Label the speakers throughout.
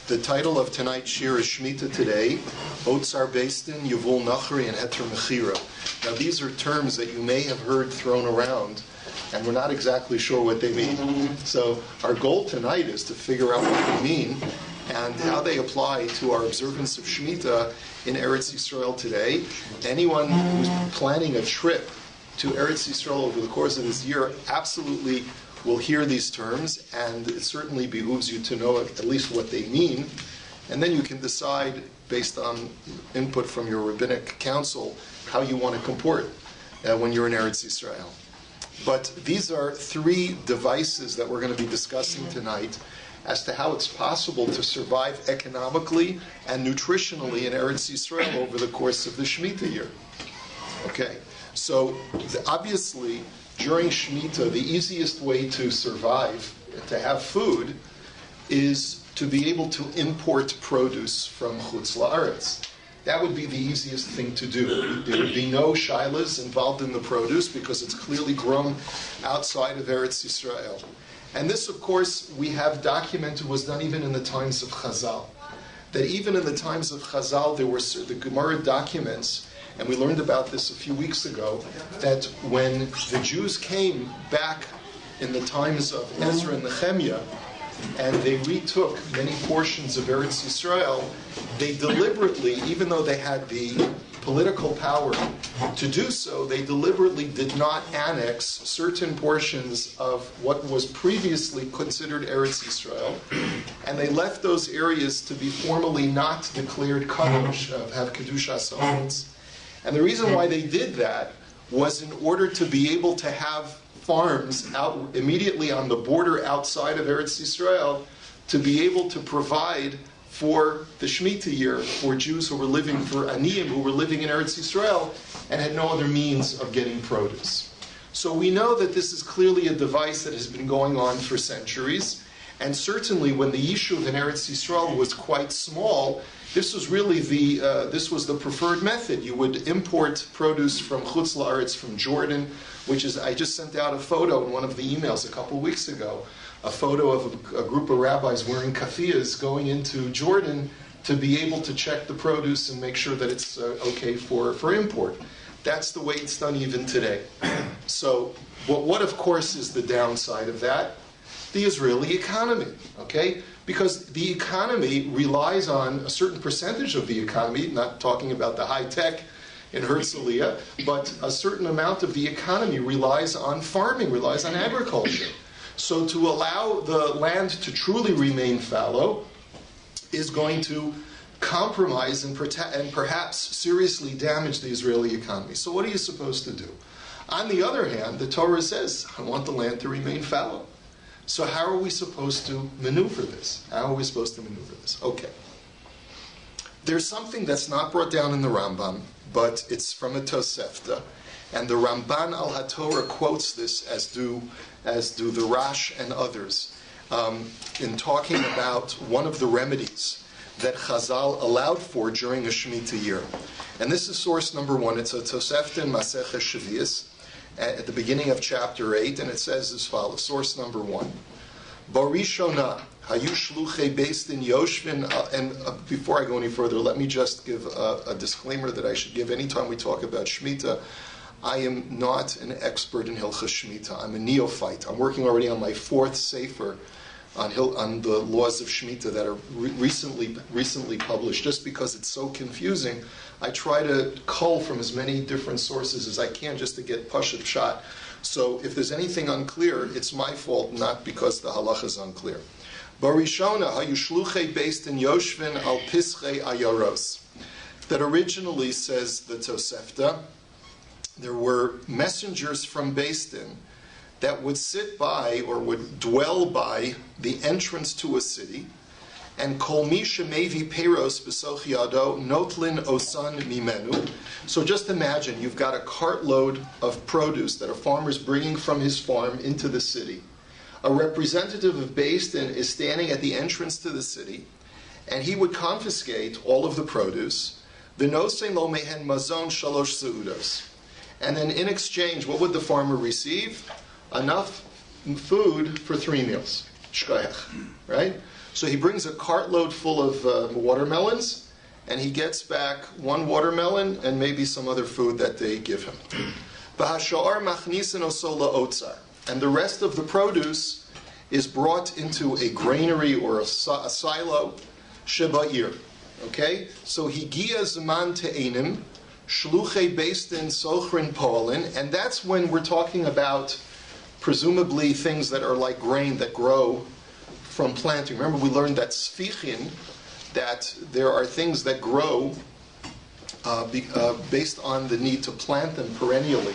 Speaker 1: The title of tonight's Shiur is Shemittah today, Otzar Beis Din, Yevul Nochri, and Heter Mechirah. Now these are terms that you may have heard thrown around, and we're not exactly sure what they mean. So our goal tonight is to figure out what they mean and how they apply to our observance of Shemittah in Eretz Yisrael today. Anyone who's planning a trip to Eretz Yisrael over the course of this year absolutely will hear these terms, and it certainly behooves you to know at least what they mean, and then you can decide, based on input from your rabbinic council, how you want to comport when you're in Eretz Yisrael. But these are three devices that we're going to be discussing tonight as to how it's possible to survive economically and nutritionally in Eretz Yisrael over the course of the Shemitah year. Okay, so obviously, during Shemitah, the easiest way to survive, to have food, is to be able to import produce from Chutz La'aretz. That would be the easiest thing to do. There would be no shilas involved in the produce because it's clearly grown outside of Eretz Yisrael. And this, of course, we have documented was done even in the times of Chazal. That even in the times of Chazal, there were the Gemara documents, and we learned about this a few weeks ago, that when the Jews came back in the times of Ezra and Nehemiah, and they retook many portions of Eretz Yisrael, they deliberately, even though they had the political power to do so, they deliberately did not annex certain portions of what was previously considered Eretz Yisrael, and they left those areas to be formally not declared kadosh, have kedushas ha'aretz. And the reason why they did that was in order to be able to have farms out immediately on the border outside of Eretz Yisrael to be able to provide for the Shemitah year for Jews who were living, for Aniyim who were living in Eretz Yisrael and had no other means of getting produce. So we know that this is clearly a device that has been going on for centuries, and certainly when the Yishuv in Eretz Yisrael was quite small, this was really the preferred method. You would import produce from Chutz La'aretz, from Jordan, which is, I just sent out a photo in one of the emails a couple weeks ago, a photo of a group of rabbis wearing kafiyas going into Jordan to be able to check the produce and make sure that it's okay for import. That's the way it's done even today. So what of course is the downside of that? The Israeli economy, okay? Because the economy relies on a certain percentage of the economy, not talking about the high tech in Herzliya, but a certain amount of the economy relies on farming, relies on agriculture. So to allow the land to truly remain fallow is going to compromise and perhaps seriously damage the Israeli economy. So what are you supposed to do? On the other hand, the Torah says, I want the land to remain fallow. So how are we supposed to maneuver this? Okay. There's something that's not brought down in the Rambam, but it's from a Tosefta. And the Ramban al HaTorah quotes this, as do the Rash and others, in talking about one of the remedies that Chazal allowed for during a Shemitah year. And this is source number one. It's a Tosefta in Maseches Shavios, at the beginning of chapter 8, and it says as follows, source number 1. Barishona, hayu shluchei Beis Din yoshvin, and before I go any further, let me just give a disclaimer that I should give anytime we talk about Shemitah. I am not an expert in Hilchos Shemitah. I'm a neophyte. I'm working already on my 4th sefer on the laws of Shemitah that are recently published. Just because it's so confusing, I try to cull from as many different sources as I can just to get pashut pshat. So if there's anything unclear, it's my fault, not because the halacha is unclear. Barishona hayu shluchei Beis Din yoshvin al pischei ayaros. That originally, says the Tosefta, there were messengers from Beis Din that would sit by or would dwell by the entrance to a city, and kol mi shemevi peros b'soch yado notlin osan mimenu. So just imagine you've got a cartload of produce that a farmer is bringing from his farm into the city. A representative of Beis Din is standing at the entrance to the city, and he would confiscate all of the produce. V'nosei lo mehen mazon shalosh seudos. And then in exchange, what would the farmer receive? Enough food for 3 meals. Shkoyach, right? So he brings a cartload full of watermelons, and he gets back one watermelon and maybe some other food that they give him. And the rest of the produce is brought into a granary or a silo, sheba'ir. Okay? So higia zman te'enim, shluchei Beis Din sochrin po'alin, and that's when we're talking about presumably things that are like grain that grow from planting. Remember we learned that sfichin, that there are things that grow based on the need to plant them perennially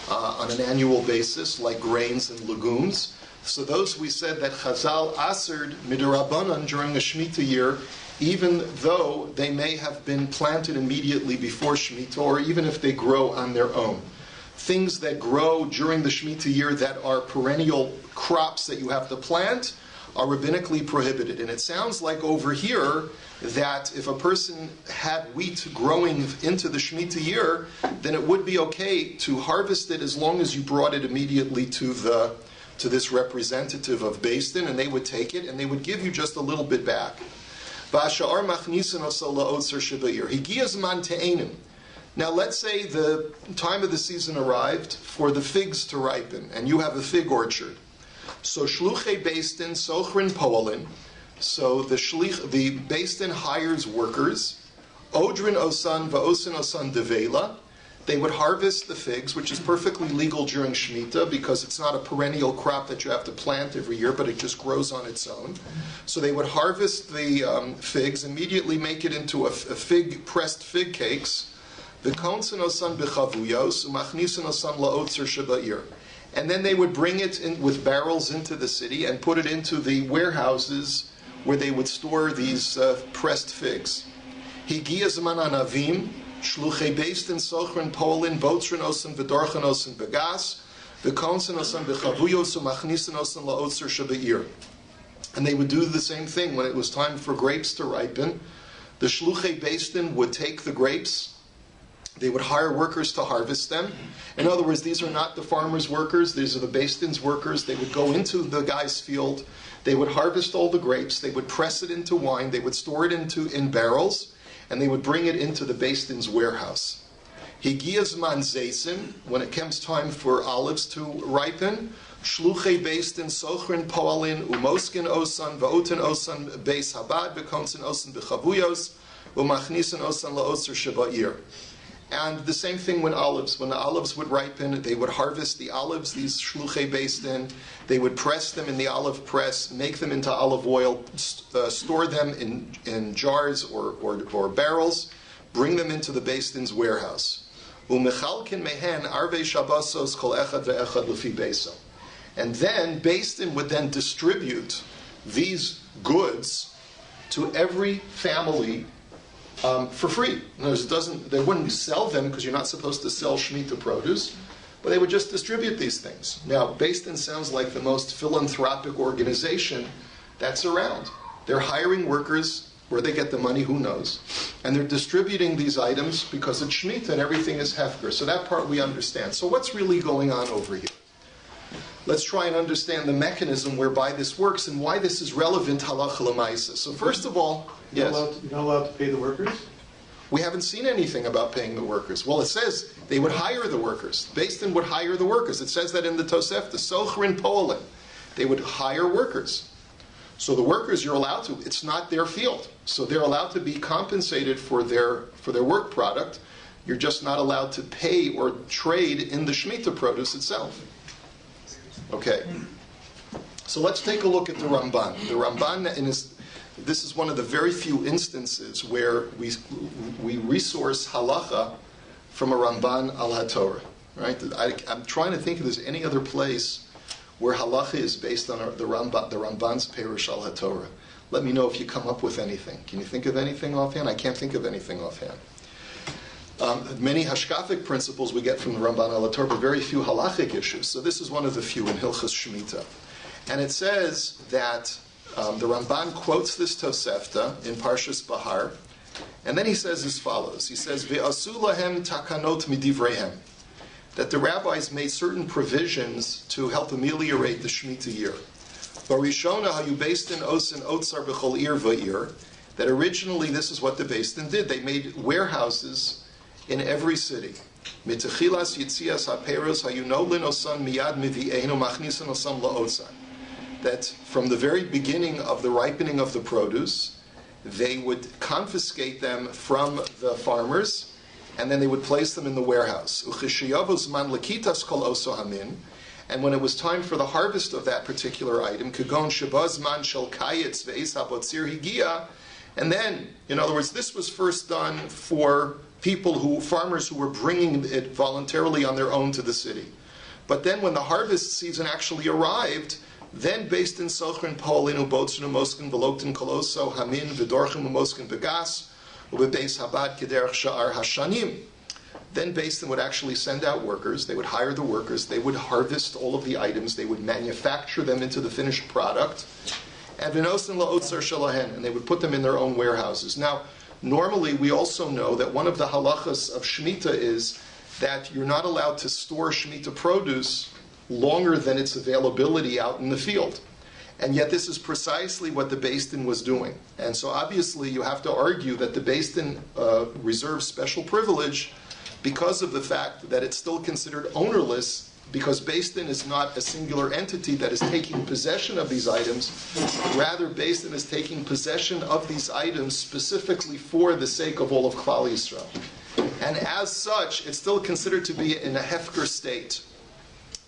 Speaker 1: on an annual basis, like grains and legumes. So those we said that Chazal asered midirabanan during a Shemitah year, even though they may have been planted immediately before Shemitah, or even if they grow on their own. Things that grow during the Shemitah year that are perennial crops that you have to plant are rabbinically prohibited. And it sounds like over here that if a person had wheat growing into the Shemitah year, then it would be okay to harvest it as long as you brought it immediately to this representative of Beis Din, and they would take it and they would give you just a little bit back. Now let's say the time of the season arrived for the figs to ripen, and you have a fig orchard. So shluchei Beis Din sochrin po'alin. So the Beis Din hires workers. Odrin osan va'osin osan devela. They would harvest the figs, which is perfectly legal during Shemitah because it's not a perennial crop that you have to plant every year, but it just grows on its own. So they would harvest the figs, immediately make it into a pressed fig cakes. V'konsen osan b'chavuyos u'machnisen osan la'otzar sheba'ir. And then they would bring it in with barrels into the city and put it into the warehouses where they would store these pressed figs. Higia zman anavim, shluchei Beis Din sochrin po'alin, botzrin osan v'dorchan osan begas, v'konsen osan b'chavuyos u'machnisen osan la'otzar sheba'ir. And they would do the same thing when it was time for grapes to ripen. The shluchei Beis Din would take the grapes. They would hire workers to harvest them. In other words, these are not the farmer's workers, these are the Beis Din's workers. They would go into the guy's field, they would harvest all the grapes, they would press it into wine, they would store it in barrels, and they would bring it into the Beis Din's warehouse. Higia zman zeisin, when it comes time for olives to ripen, shluchei Beis Din sochrin po'alin, umoskin osan, va'otin osan beis habad, v'konsin osan b'chavuyos, u'machnisen osan la'otzar sheba'ir. And the same thing when the olives would ripen, they would harvest the olives, these shluchei Beis Din, they would press them in the olive press, make them into olive oil, store them in jars or barrels, bring them into the Beis Din's warehouse. U'mechalkin mehen arvei shabasos kol echad ve'echad lefi beiso. And then Beis Din would then distribute these goods to every family for free. In other words, they wouldn't sell them because you're not supposed to sell Shemitah produce, but they would just distribute these things. Now, Beis Din sounds like the most philanthropic organization that's around. They're hiring workers, where they get the money, who knows, and they're distributing these items because it's Shemitah and everything is hefker. So that part we understand. So what's really going on over here? Let's try and understand the mechanism whereby this works and why this is relevant halacha l'maisa. So first of all,
Speaker 2: you're not allowed to pay the workers?
Speaker 1: We haven't seen anything about paying the workers. Well, it says they would hire the workers. Beis Din would hire the workers. It says that in the Tosefta, sochrin po'alin. They would hire workers. So the workers, you're allowed to. It's not their field. So they're allowed to be compensated for their work product. You're just not allowed to pay or trade in the Shemitah produce itself. Okay, so let's take a look at the Ramban. The Ramban, this is one of the very few instances where we resource halacha from a Ramban al HaTorah. Right? I'm trying to think if there's any other place where halacha is based on the Ramban's Perush al HaTorah. Let me know if you come up with anything. Can you think of anything offhand? I can't think of anything offhand. Many hashkafic principles we get from the Ramban al HaTorah, but very few halachic issues. So this is one of the few in Hilchas Shemitah. And it says that the Ramban quotes this Tosefta in Parshas Bahar, and then he says as follows. He says, Ve'asu lahem takanot midivrehem, that the rabbis made certain provisions to help ameliorate the Shemitah year. Barishona hayu Beis Din osin otzar b'chol ir va'ir. That originally this is what the Beis Din did. They made warehouses in every city. Mitechilas yitzias haperos hayunolin osan miyad mivi'enu machnisan osam la'otzar. That from the very beginning of the ripening of the produce, they would confiscate them from the farmers, and then they would place them in the warehouse. And when it was time for the harvest of that particular item, and then, in other words, this was first done for farmers who were bringing it voluntarily on their own to the city. But then when the harvest season actually arrived, then Beis Din Sochrin Paulinu Botzinu Moskin Veloktin Koloso Hamin Vidorchim Moskin Begas Ubebeis Habad Kederach Sha'ar Hashanim. Then Beis Din would actually send out workers. They would hire the workers. They would harvest all of the items. They would manufacture them into the finished product. And Vinosin La'otzar Shalahen, and they would put them in their own warehouses. Now, normally we also know that one of the halachas of Shemitah is that you're not allowed to store Shemitah produce longer than its availability out in the field. And yet this is precisely what the Beis Din was doing. And so obviously you have to argue that the Beis Din reserves special privilege because of the fact that it's still considered ownerless, because Beis Din is not a singular entity that is taking possession of these items. Rather, Beis Din is taking possession of these items specifically for the sake of all of Klal Yisrael. And as such, it's still considered to be in a hefker state.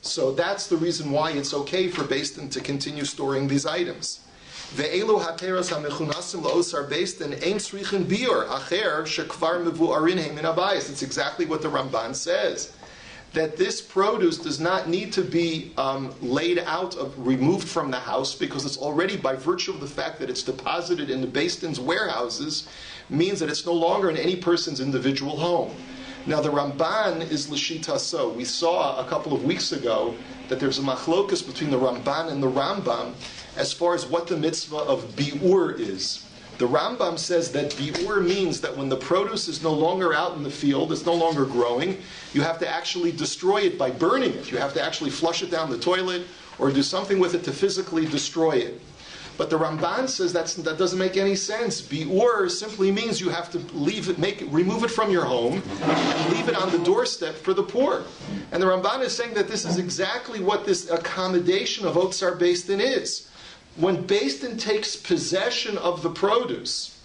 Speaker 1: So that's the reason why it's okay for Beis Din to continue storing these items. Ve'elu hateros hamechunasim la'osar Beis Din ein tzrichin biur acher shekvar mevu'arin heim min habayis. It's exactly what the Ramban says. That this produce does not need to be laid out, removed from the house, because it's already, by virtue of the fact that it's deposited in the Beis Din's warehouses, means that it's no longer in any person's individual home. Now the Ramban is l'shita so. We saw a couple of weeks ago that there's a machlokus between the Ramban and the Rambam as far as what the mitzvah of bi'ur is. The Rambam says that bi'ur means that when the produce is no longer out in the field, it's no longer growing, you have to actually destroy it by burning it. You have to actually flush it down the toilet or do something with it to physically destroy it. But the Ramban says that doesn't make any sense. Bi'ur simply means you have to remove it from your home and leave it on the doorstep for the poor. And the Ramban is saying that this is exactly what this accommodation of Otzar Beis Din is. When Beis Din takes possession of the produce,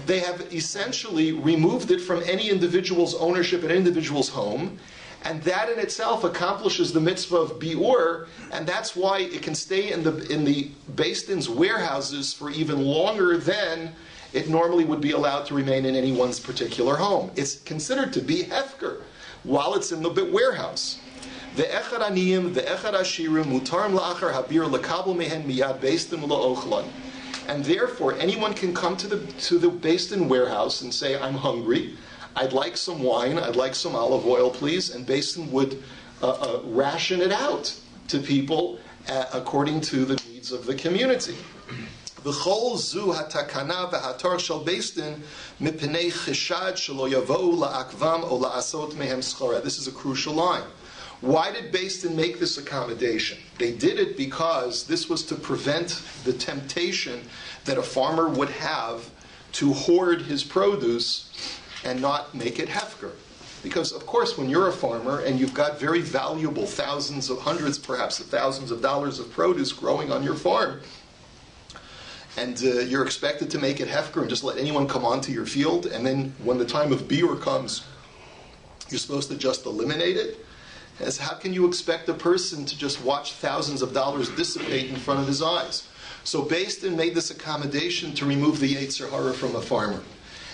Speaker 1: they have essentially removed it from any individual's ownership in an individual's home, and that in itself accomplishes the mitzvah of bi'ur, and that's why it can stay in the Beis Din's warehouses for even longer than it normally would be allowed to remain in anyone's particular home. It's considered to be hefker while it's in the warehouse. Ve'echad aniyim, ve'echad ashirim, mutarim la'achar habir lekabel mehen miyad Beis Din la'ochlan. And therefore, anyone can come to the Beis Din warehouse and say, I'm hungry, I'd like some wine, I'd like some olive oil, please, and Beis Din would ration it out to people according to the needs of the community. V'chol zu hatakana v'hatar shel Beis Din mipnei cheshad shelo yavou la'akvam o la'asot mehem schora. This is a crucial line. Why did Beis Din make this accommodation? They did it because this was to prevent the temptation that a farmer would have to hoard his produce and not make it hefker. Because, of course, when you're a farmer and you've got very valuable hundreds, perhaps thousands of dollars of produce growing on your farm, and you're expected to make it hefker and just let anyone come onto your field, and then when the time of biur comes, you're supposed to just eliminate it. As how can you expect a person to just watch thousands of dollars dissipate in front of his eyes? So Beis Din made this accommodation to remove the Yetzer Hara from a farmer.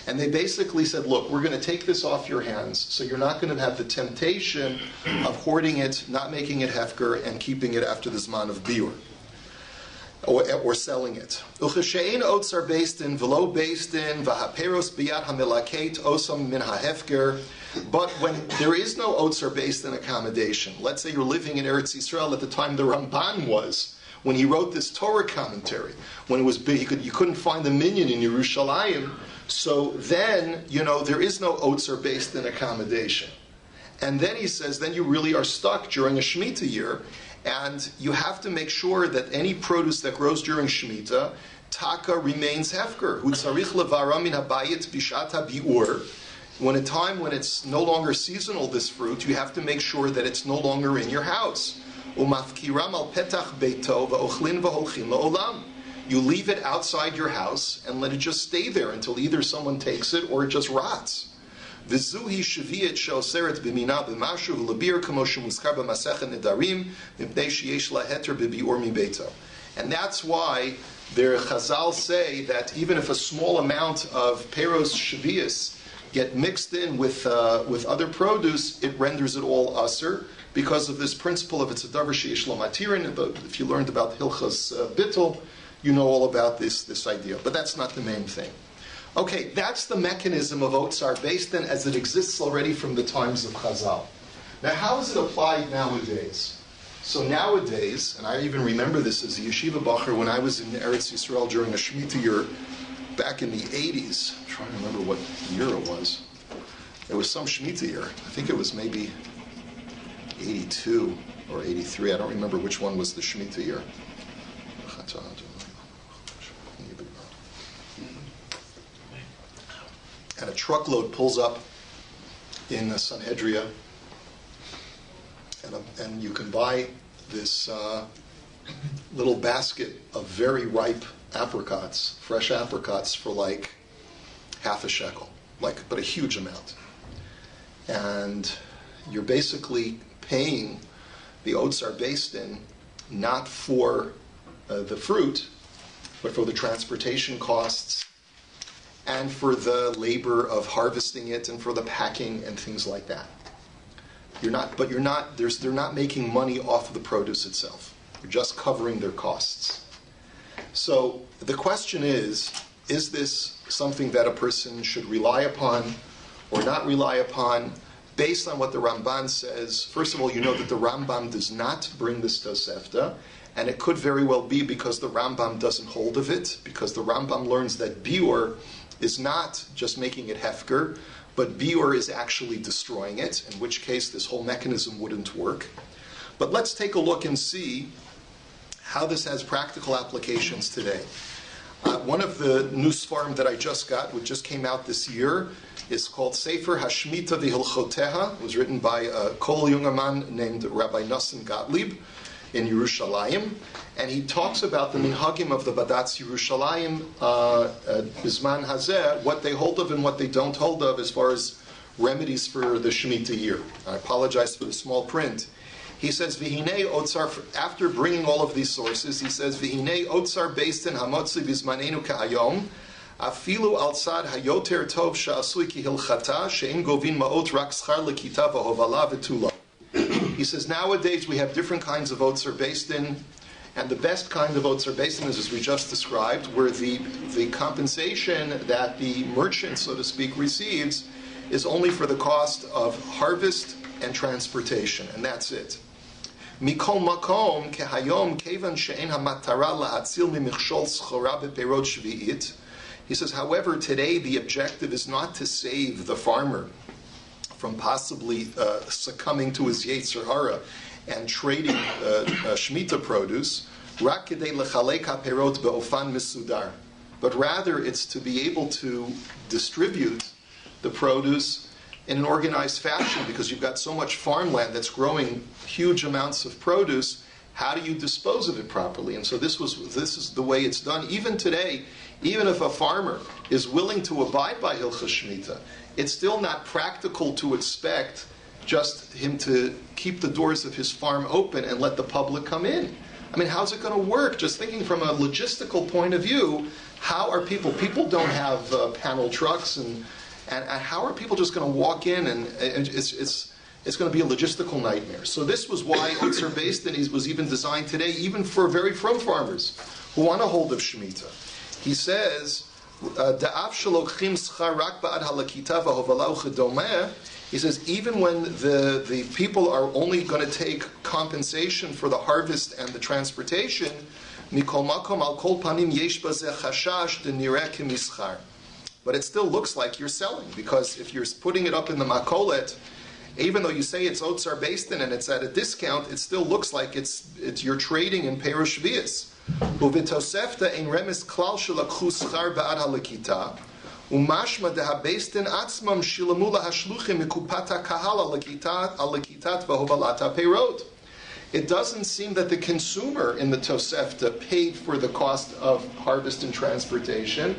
Speaker 1: And they basically said, look, we're going to take this off your hands, so you're not going to have the temptation of hoarding it, not making it hefker, and keeping it after the Zman of biur, or selling it. Ucheshein Otzar Beis Din v'lo Beis Din v'haperos biyad hamilaket osam min hahefker. But when there is no Otzar Beis Din accommodation, let's say you're living in Eretz Yisrael at the time the Ramban was, when he wrote this Torah commentary, when it was big, you couldn't find the minyan in Yerushalayim, so then, there is no Otzar Beis Din accommodation. And then he says, then you really are stuck during a Shemitah year, And you have to make sure that any produce that grows during Shemitah, taka remains hefker. Hu tzarich levara min habayit bishat habiur. When a time when it's no longer seasonal, this fruit, you have to make sure that it's no longer in your house. Umafkiram al petach beito va'ochlin v'holchin la'olam. You leave it outside your house and let it just stay there until either someone takes it or it just rots. V'zuhi sheviyet she'oseret b'mina b'mashu v'labir kamo shemuskar b'masechet nedarim mipnei sheyesh la heter b'biur mibeito. And that's why their Chazal say that even if a small amount of peros sheviyas get mixed in with other produce, it renders it all aser because of this principle of it's a davar sheyesh lo matirin. If you learned about Hilchas Bittul, you know all about this idea. But that's not the main thing. Okay, that's the mechanism of Otzar Beis Din as it exists already from the times of Chazal. Now, how is it applied nowadays? So nowadays, and I even remember this as a yeshiva bacher when I was in Eretz Yisrael during a Shemitah year back in the 80s. I'm trying to remember what year it was. It was some Shemitah year. I think it was maybe 82 or 83. I don't remember which one was the Shemitah year. And a truckload pulls up in Sanhedria, and you can buy this little basket of very ripe apricots, fresh apricots, for like half a shekel, but a huge amount. And you're basically paying the Otzar Beis Din not for the fruit, but for the transportation costs and for the labor of harvesting it and for the packing and things like that. They're not making money off of the produce itself. You're just covering their costs. So the question is this something that a person should rely upon or not rely upon based on what the Ramban says? First of all, you know that the Rambam does not bring this Tosefta, and it could very well be because the Rambam doesn't hold of it, because the Rambam learns that biur is not just making it hefker, but biur is actually destroying it, in which case this whole mechanism wouldn't work. But let's take a look and see how this has practical applications today. One of the new Sfarim that I just got, which just came out this year, is called Sefer Hashmita V'Hilchoteha. It was written by a Kol Jungerman named Rabbi Nosson Gottlieb in Yerushalayim, and he talks about the minhagim of the Badatz Yerushalayim Bisman Hazeh, what they hold of and what they don't hold of as far as remedies for the Shemitah year. I apologize for the small print. He says, V'hinei Otzar, after bringing all of these sources, he says, V'hinei Otzar Beis Din hamotzi bismanenu ka'ayom, afilu al tzad hayoter tov sha'asui ki hilchata, she'en govin ma'ot rak schar lekita v'hovala v'tula. He says, nowadays we have different kinds of Otzar Beis Din, and the best kind of Otzar Beis Din is, as we just described, where the compensation that the merchant, so to speak, receives is only for the cost of harvest and transportation, and that's it. Mikol makom kehayom kevan she'en hamatara la'atzil mimichshol schora beperot shvi'it. He says, however, today the objective is not to save the farmer from possibly succumbing to his Yetzer Hara and trading Shemitah produce, rak kedei lechalek haperot be'ofan misudar. But rather it's to be able to distribute the produce in an organized fashion, because you've got so much farmland that's growing huge amounts of produce. How do you dispose of it properly? And so this is the way it's done. Even today, even if a farmer is willing to abide by Hilchas Shemitah, it's still not practical to expect just him to keep the doors of his farm open and let the public come in. I mean, how's it going to work? Just thinking from a logistical point of view, how are people don't have panel trucks, and how are people just going to walk in, and it's going to be a logistical nightmare. So this was why Otzar Beis Din was even designed today, even for very from farmers who want a hold of Shemitah. He says, he says, even when the people are only going to take compensation for the harvest and the transportation, but it still looks like you're selling, because if you're putting it up in the makolet Even though you say it's Otzar Beis Din and it's at a discount, it still looks like it's you're trading in Perush Shvius. Uvitosefta ein remes klal shelakhu schar ba'ad halakita, umashma deha Beis Din atzmam shilamu lahashluchim mikupat kahal alakitat v'hovalata peirot. It doesn't seem that the consumer in the Tosefta paid for the cost of harvest and transportation,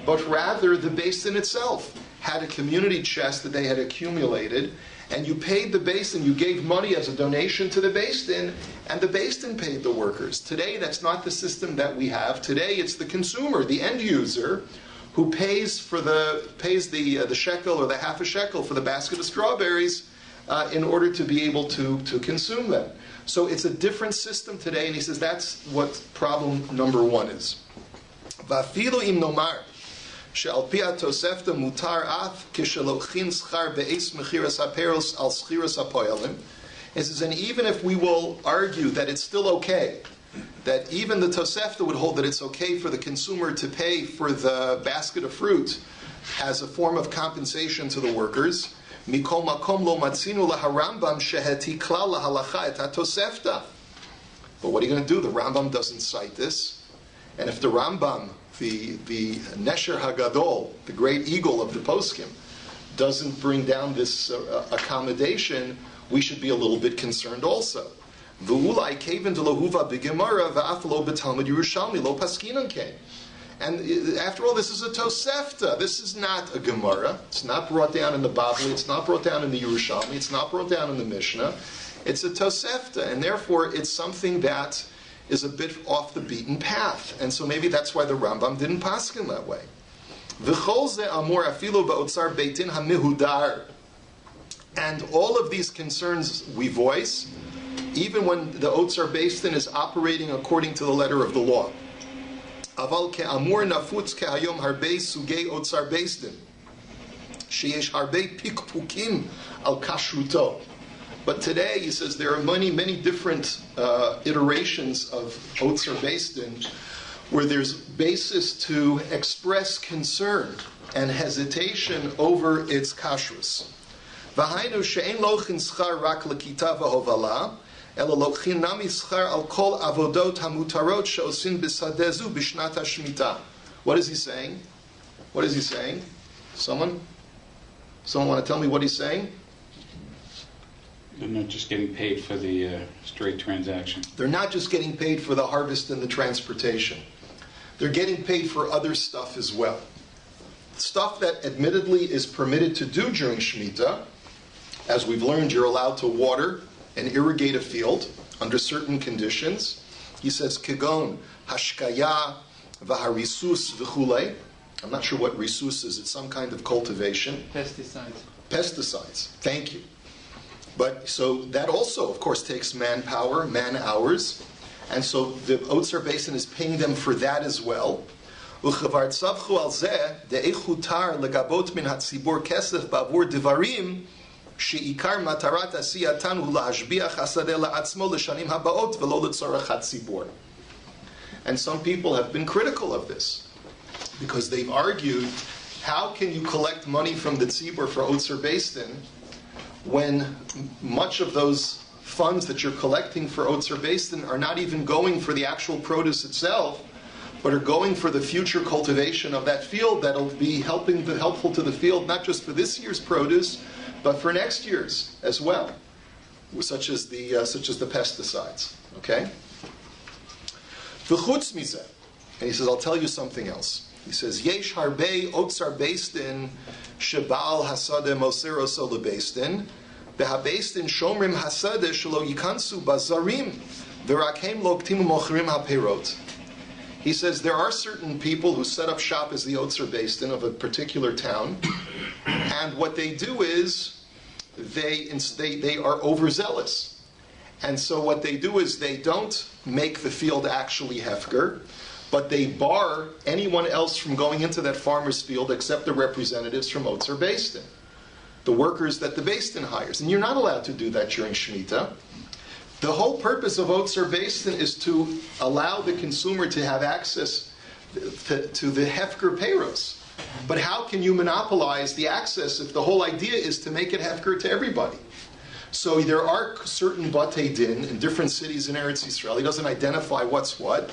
Speaker 1: but rather the Beis Din itself had a community chest that they had accumulated, and you paid the Beis Din, you gave money as a donation to the Beis Din, and the Beis Din paid the workers. Today, that's not the system that we have. Today, it's the consumer, the end user, who pays the shekel or the half a shekel for the basket of strawberries in order to be able to consume them. So it's a different system today, and he says that's what problem number one is. Va'afilu im nomar she'al pi ha'tosefta mutar af kishelochin schar be'es mechiras haperos al schiras hapoyalim. He says, and even if we will argue that it's still okay, that even the Tosefta would hold that it's okay for the consumer to pay for the basket of fruit as a form of compensation to the workers, Mikol makom lo matzinu laharambam shehetikla lahalacha et hatosefta. But what are you going to do? The Rambam doesn't cite this. And if the Rambam, the Nesher Hagadol, the great eagle of the Poskim, doesn't bring down this accommodation, we should be a little bit concerned also. V'ulai kevin delohuva b'gemara v'aflo b'talmud Yerushalmi lo paskinan kein. And after all, this is a Tosefta. This is not a Gemara. It's not brought down in the Bavli. It's not brought down in the Yerushalmi. It's not brought down in the Mishnah. It's a Tosefta, and therefore it's something that is a bit off the beaten path. And so maybe that's why the Rambam didn't paskin that way. V'chol ze amor afilu ba'otzar Beis Din hamihudar. And all of these concerns we voice, even when the Otzar Beis Din is operating according to the letter of the law. Aval ke'amur nafutz ke'hayom harbei sugei Otzar Beis Din, sheyesh harbei pikpukim al kashruto. But today, he says, there are many different iterations of Otzar Beis Din where there's basis to express concern and hesitation over its kashrus. V'hainu she'en lochin schar rak lekita v'hovala, what is he saying? What is he saying? Someone want to tell me what he's saying?
Speaker 3: They're not just getting paid for the straight transaction.
Speaker 1: They're not just getting paid for the harvest and the transportation. They're getting paid for other stuff as well. Stuff that admittedly is permitted to do during Shemitah. As we've learned, you're allowed to water and irrigate a field under certain conditions. He says, Kegon, hashkaya, v'harisus, v'chulei. I'm not sure what risus is. It's some kind of cultivation. Pesticides. Thank you. But so that also, of course, takes manpower, man hours. And so the Otzar Beis Din is paying them for that as well. U'chavar tzavchu al zeh, de'echutar legabot min hatzibor kesef ba'avur divarim, she'ikar matarat asiyatan hu la'ashbiach hasadeh la'atzmo l'shanim haba'ot v'lo l'tzorach hatzibor. And some people have been critical of this, because they've argued, how can you collect money from the tzibor for Otzar Beis Din when much of those funds that you're collecting for Otzar Beis Din are not even going for the actual produce itself, but are going for the future cultivation of that field that'll be helpful to the field, not just for this year's produce, but for next year's as well, such as the pesticides. Okay? V'chutz mizeh, and he says, I'll tell you something else. He says, Yesh harbei Otzar Beis Din shebal hasadeh moser oso lebeis din, behabeis din shomrim hasadeh shelo yikansu bazarim v'rakem lo ktimu mochrim haperot. He says there are certain people who set up shop as the Otzar Beis Din of a particular town, and what they do is they are overzealous. And so what they do is they don't make the field actually hefker, but they bar anyone else from going into that farmer's field except the representatives from Otzar Beis Din, the workers that the Beis Din hires. And you're not allowed to do that during Shemitah. The whole purpose of Otzar Beis Din is to allow the consumer to have access to the hefker peiros. But how can you monopolize the access if the whole idea is to make it hefker to everybody? So there are certain batei din in different cities in Eretz Yisrael. He doesn't identify what's what.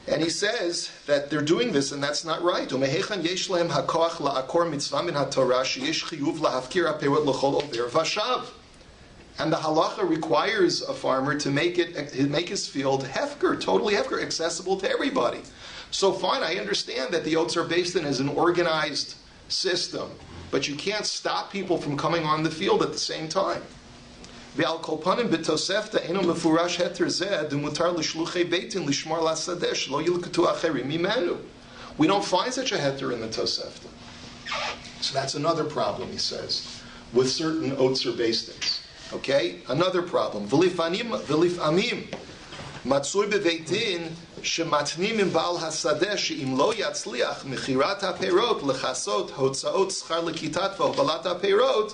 Speaker 1: And he says that they're doing this, and that's not right. And the halacha requires a farmer to make his field hefker, totally hefker, accessible to everybody. So fine, I understand that the Otzar Beis Din is an organized system, but you can't stop people from coming on the field at the same time. We don't find such a heter in the Tosefta. So that's another problem, he says, with certain Otzar Beis Dins. Okay? Another problem. מצוי בבית דין שמתנים עם בעל השדה שאם לא יצליח מכירת הפירות לכסות הוצאות שכר לכיתת והובלת הפירות.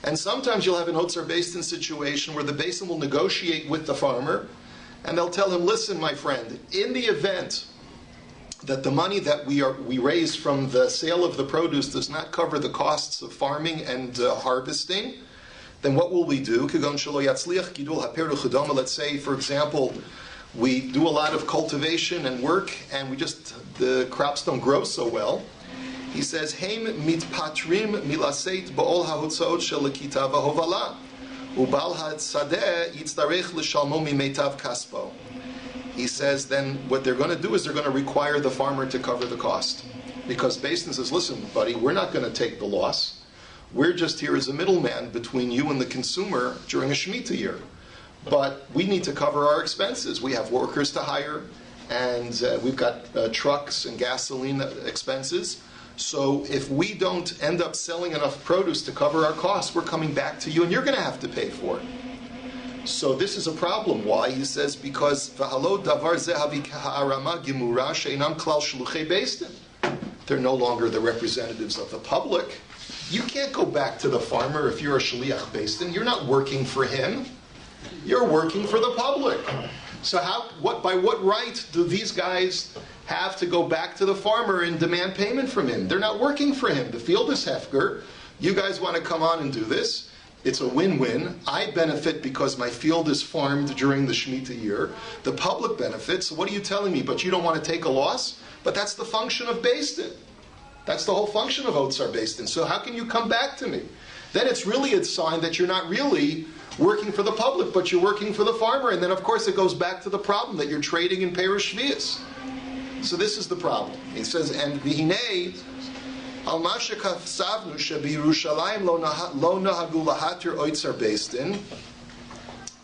Speaker 1: And sometimes you'll have an Otzar Beis Din situation where the Beis Din will negotiate with the farmer and they'll tell him, listen, my friend, in the event that the money that we raise from the sale of the produce does not cover the costs of farming and harvesting, then what will we do? Let's say, for example, we do a lot of cultivation and work, and the crops don't grow so well. He says, "Heim mitpatrim milaseit ba'ol hahotzaot shel lekita v'hovala, ubal hasadeh yitzdarech l'shalmo mimeitav kaspo." He says, then what they're going to do is they're going to require the farmer to cover the cost, because Beis Din says, "Listen, buddy, we're not going to take the loss. We're just here as a middleman between you and the consumer during a Shemitah year. But we need to cover our expenses. We have workers to hire, and we've got trucks and gasoline expenses. So if we don't end up selling enough produce to cover our costs, we're coming back to you, and you're going to have to pay for it." So this is a problem. Why? He says, because v'halo davar zehavi ka'arama gimura she'inam klal shluchei Beis Din. They're no longer the representatives of the public. You can't go back to the farmer if you're a shliach Beis Din. You're not working for him. You're working for the public. So by what right do these guys have to go back to the farmer and demand payment from him? They're not working for him. The field is hefker. You guys want to come on and do this. It's a win-win. I benefit because my field is farmed during the Shemitah year. The public benefits. So what are you telling me? But you don't want to take a loss? But that's the function of Beis Din. That's the whole function of Otzar Beis Din. So how can you come back to me? Then it's really a sign that you're not really working for the public, but you're working for the farmer. And then, of course, it goes back to the problem that you're trading in Perush Shvius. So this is the problem. He says, and v'hinei al ma shekafsavnu shebiyerushalayim lo nahagu lahatir Otzar Beis Din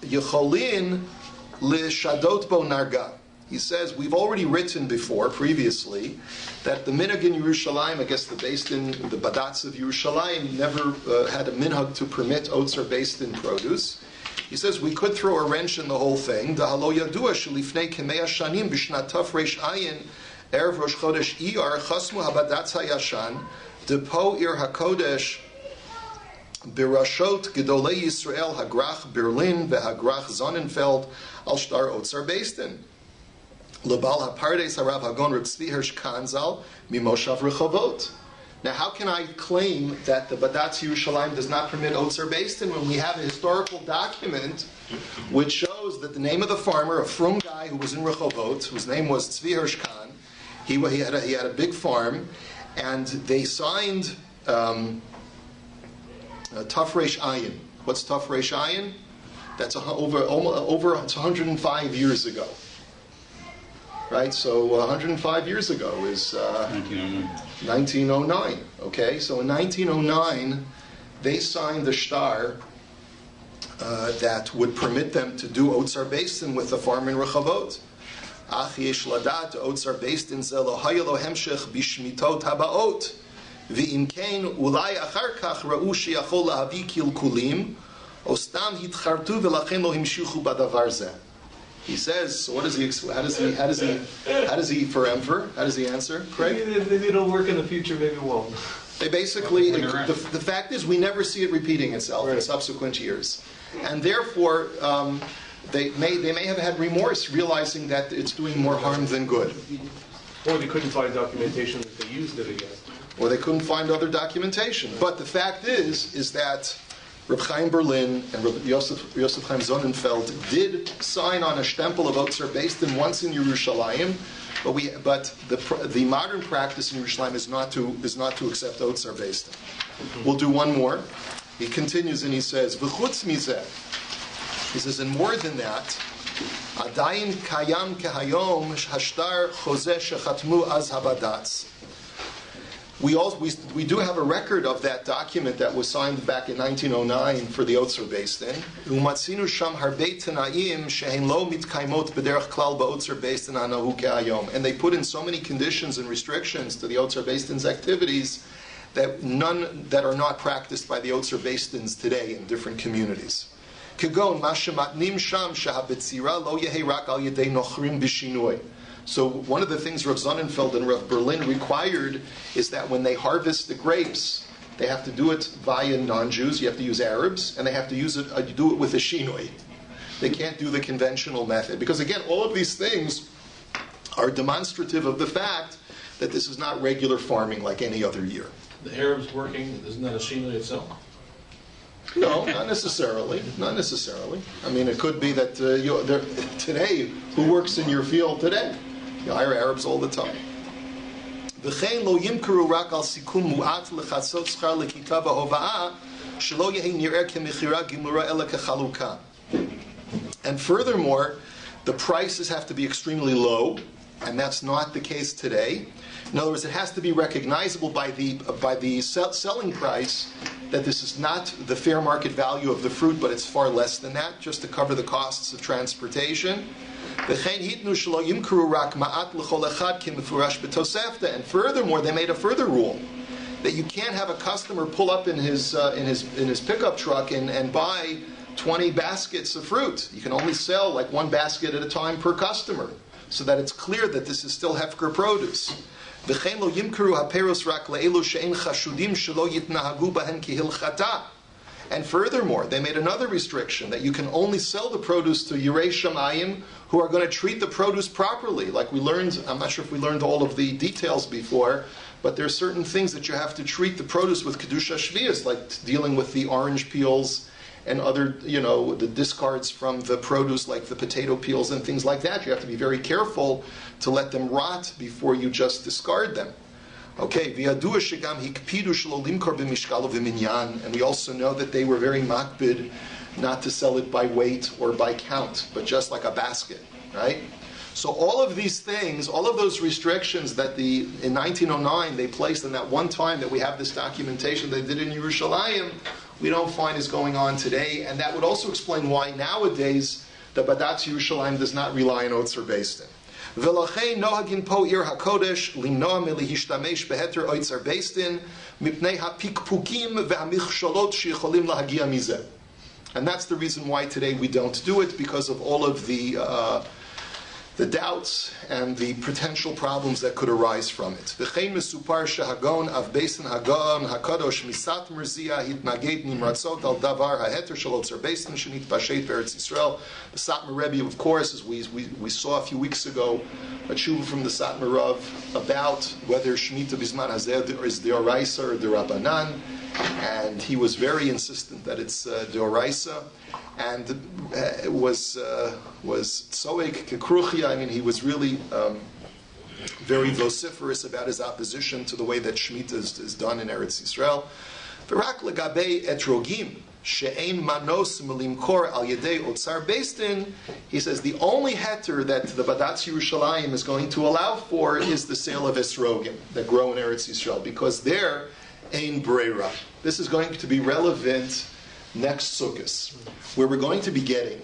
Speaker 1: yecholin lishadot bo narga. He says, we've already written previously, that the minhag in Yerushalayim, I guess the Beis Din, the Badatz of Yerushalayim, never had a minhag to permit Otzar Beis Din produce. He says, we could throw a wrench in the whole thing. Dahalo yadua shelifnei kemea shanim b'shnat tafresh ayin erev rosh chodesh iyar chasmu habadatz hayashan depo ir hakodesh birashot gedolei Yisrael hagrach Berlin vehagrach Sonnenfeld al shtar Otzar Beis Din. Lebal hapardes harav hagon Reb Tzvi Hirsch Kanzal mimoshav rechavot. Now, how can I claim that the Badatz Yerushalayim does not permit Otzar Beis Din when we have a historical document which shows that the name of the farmer, a frum guy who was in Rechovot, whose name was Tzvi Hirsch Khan, he had a big farm, and they signed Tafresh Ayin. What's Tafresh Ayin? That's over it's 105 years ago. Right, so 105 years ago is 1909. Okay, so in 1909, they signed the shtar that would permit them to do Otzar Beis Din with the farm in Rechavot. Ach yesh ladat Otzar Beis Din ze lo haya lo hemshech b'shmitot habaot v'im kein ulai achar kach ra'u sheyachol lahavi kilkulim o stam hitchartu v'lachen lo himshichu badavar zeh. He says, so what does he forever? How does he answer, Craig?
Speaker 2: Maybe it'll work in the future, maybe it won't.
Speaker 1: They basically, the fact is we never see it repeating itself in subsequent years. And therefore, they may have had remorse realizing that it's doing more harm than good.
Speaker 2: Or they couldn't find documentation that they used it again.
Speaker 1: or they couldn't find other documentation. But the fact is that Reb Chaim Berlin and Reb Yosef Chaim Sonnenfeld did sign on a stempel of Otzar Beis Din once in Yerushalayim, but the modern practice in Yerushalayim is not to accept Otzar Beis Din. We'll do one more. He continues and he says, "V'chutz mizeh." He says, and more than that, Adayin kayam kehayom hashtar chozeh shechatmu az habadatz. We do have a record of that document that was signed back in 1909 for the Otzar Beis Din. Umatzinu sham harbei tenaim shehem lo mitkaimot b'derech klal ba'otzar Beis Din hanahu kehayom. And they put in so many conditions and restrictions to the Otzar Beis Din's activities that none that are not practiced by the Otzar Beis Dins today in different communities. Kegon mashematnim sham shehabetzira lo yehi rak al yedei nochrim b'shinoi. So one of the things Rav Sonnenfeld and Rav Berlin required is that when they harvest the grapes, they have to do it via non-Jews. You have to use Arabs, and they have to do it with a shinoi. They can't do the conventional method because again, all of these things are demonstrative of the fact that this is not regular farming like any other year.
Speaker 2: The Arabs working, isn't that a shinoi itself?
Speaker 1: No, not necessarily. Not necessarily. I mean, it could be that today, who works in your field today? You hire Arabs all the time. V'chein lo yimkaru rak al sikum mu'at lechatzot schar lekita v'hova'ah shelo yehi nireh kemechira gimura ela kechaluka. And furthermore, the prices have to be extremely low, and that's not the case today. In other words, it has to be recognizable by the selling price that this is not the fair market value of the fruit, but it's far less than that, just to cover the costs of transportation. And furthermore, they made a further rule that you can't have a customer pull up in his pickup truck and buy 20 baskets of fruit. You can only sell like one basket at a time per customer, so that it's clear that this is still hefker produce. And furthermore, they made another restriction that you can only sell the produce to Yirei Shamayim who are going to treat the produce properly. Like we learned, I'm not sure if we learned all of the details before, but there are certain things that you have to treat the produce with Kedusha Shvias, like dealing with the orange peels and other, the discards from the produce, like the potato peels and things like that. You have to be very careful to let them rot before you just discard them. Okay, and we also know that they were very makbid not to sell it by weight or by count, but just like a basket, right? So all of these things, all of those restrictions that in 1909 they placed in that one time that we have this documentation they did in Yerushalayim, we don't find is going on today, and that would also explain why nowadays the Badatz Yerushalayim does not rely on Otzar Beis Din. V'lachein nohagin po ir hakodesh limnoa milihishtamesh beheter Otzar Beis Din mipnei hapikpukim ve'hamichsholot sheyicholim lahagia mizeh. And that's the reason why today we don't do it, because of all of the doubts and the potential problems that could arise from it. V'chein mesupar shehagon av Beis Din hagon hakadosh misat merzia hitnaged nimratzot al davar haheter shel Otzar Beis Din shenitpashet be'Eretz Yisrael. The Satmar Rebbe, of course, as we saw a few weeks ago, a tshuva from the Satmar Rav about whether Shemitah Bizman Hazeh is Deoraisa or Derabanan, and he was very insistent that it's Deoraisa, and it was Tzoek Kekruchia. I mean, he was really very vociferous about his opposition to the way that Shemitah is done in Eretz Yisrael. V'rak legabei etrogim she'ein manos melimkor al yedei Otzar Beis Din, he says the only heter that the Badatz Yerushalayim is going to allow for is the sale of esrogim that grow in Eretz Yisrael, because there ein breira. This is going to be relevant next Sukkot, where we're going to be getting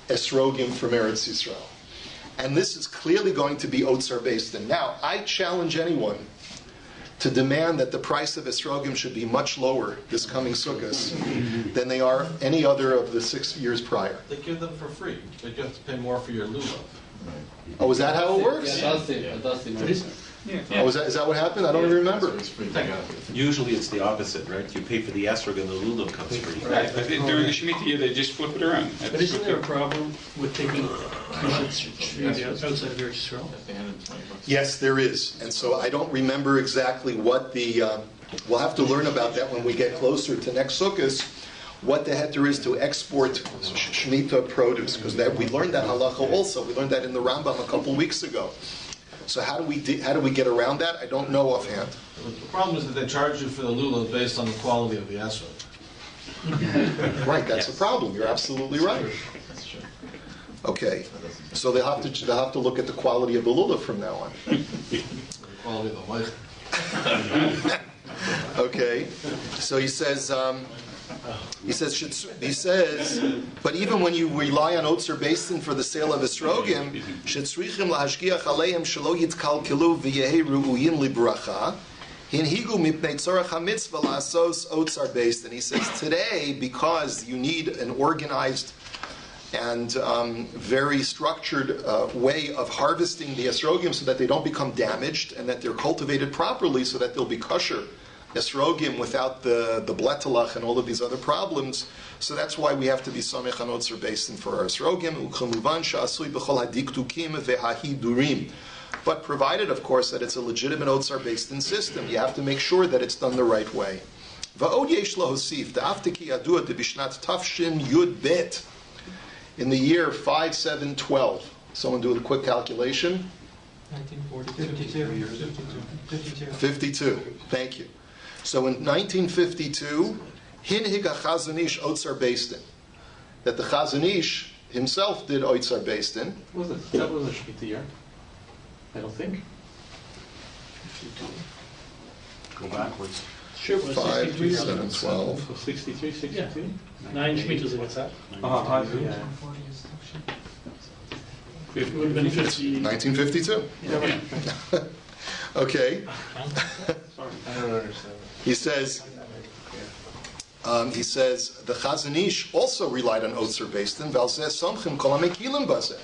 Speaker 1: esrogim from Eretz Yisrael. And this is clearly going to be Otzar Beis Din. Now, I challenge anyone to demand that the price of esrogim should be much lower this coming Sukkot than they are any other of the 6 years prior.
Speaker 2: They give them for free, but you have to pay more for your lulav.
Speaker 1: Oh, is that how it works?
Speaker 4: Yeah, that's the Yeah.
Speaker 1: Oh, is that what happened? I don't even remember.
Speaker 5: Usually it's the opposite, right? You pay for the esrog and the lulav comes free.
Speaker 3: Right, but during the Shemitah year, they just flip it around.
Speaker 4: But isn't there a problem with taking outside of Eretz Yisrael?
Speaker 1: Yes, there is. And so I don't remember exactly what the, we'll have to learn about that when we get closer to next Sukkot, what the heter is to export Shemitah produce, because we learned that halacha also. We learned that in the Rambam a couple weeks ago. So how do we get around that? I don't know offhand.
Speaker 2: The problem is that they charge you for the lulav based on the quality of the esrog.
Speaker 1: Right, that's the problem. You're absolutely right.
Speaker 5: That's true.
Speaker 1: Okay, so they'll have to look at the quality of the lulav from now on.
Speaker 2: The quality of the life.
Speaker 1: Okay, so he says, but even when you rely on Otzar Beis Din for the sale of esrogim, shetzrichim lahashgiach aleim shelo yitkalkelu v'yehi ru'uyin libracha, hinhigu mipnei tzorach hamitzvah la'asos Otzar Beis Din. He says today, because you need an organized and very structured way of harvesting the esrogim so that they don't become damaged and that they're cultivated properly so that they'll be kosher esrogim without the bletelach and all of these other problems. So that's why we have to be samech on Otzar Beis Din for our esrogim. U'chemuvan sha'asui b'chol hadiktukim ve'hahidurim. But provided, of course, that it's a legitimate Otzar Beis Din system, you have to make sure that it's done the right way. Va'od yesh lahosif da'aftiki yadua debishnat tafshin yud bet. In the year 5712, someone do a quick calculation.
Speaker 4: 1952.
Speaker 1: 52. Thank you. So in 1952, hinhig Chazon Ish Otzar Beis Din, that the Chazon Ish himself did Otzar Beis Din.
Speaker 6: That was a Shemitah year. I don't think.
Speaker 5: Go backwards.
Speaker 4: Sure, it was
Speaker 1: 5,
Speaker 4: 63.
Speaker 1: 7, 12.
Speaker 6: So 63, 62?
Speaker 4: 9 Shemitahs ago. That.
Speaker 6: Yeah.
Speaker 4: It would have been 50.
Speaker 1: 1952. Okay.
Speaker 6: I don't understand.
Speaker 1: He says the Chazon Ish also relied on Otzar Beis Din, Valzeh Somchim Kol HaMekilim Bazeh.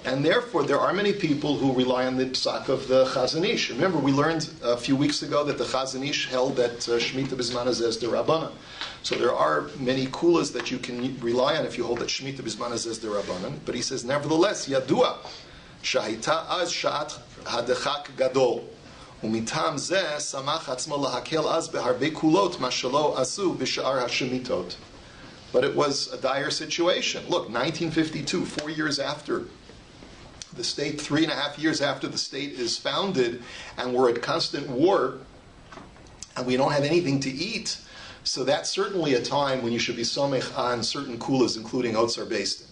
Speaker 1: And therefore, there are many people who rely on the psak of the Chazon Ish. Remember, we learned a few weeks ago that the Chazon Ish held that Shemitah B'zman Hazeh is D'Rabbanan. So there are many kulas that you can rely on if you hold that Shemitah B'zman Hazeh is D'Rabbanan. But he says, nevertheless, Yadua, Shahita Az Sha'at Hadechak Gadol. Umitam Zeh Samach Atzmo Lahakel Az Beharbe Kulot Mashalo Asu B'Sha'ar HaShemitot. But it was a dire situation. Look, 1952, 4 years after the state, 3.5 years after the state is founded, and we're at constant war, and we don't have anything to eat. So that's certainly a time when you should be somech on certain kulas, including Otzar Beis Din.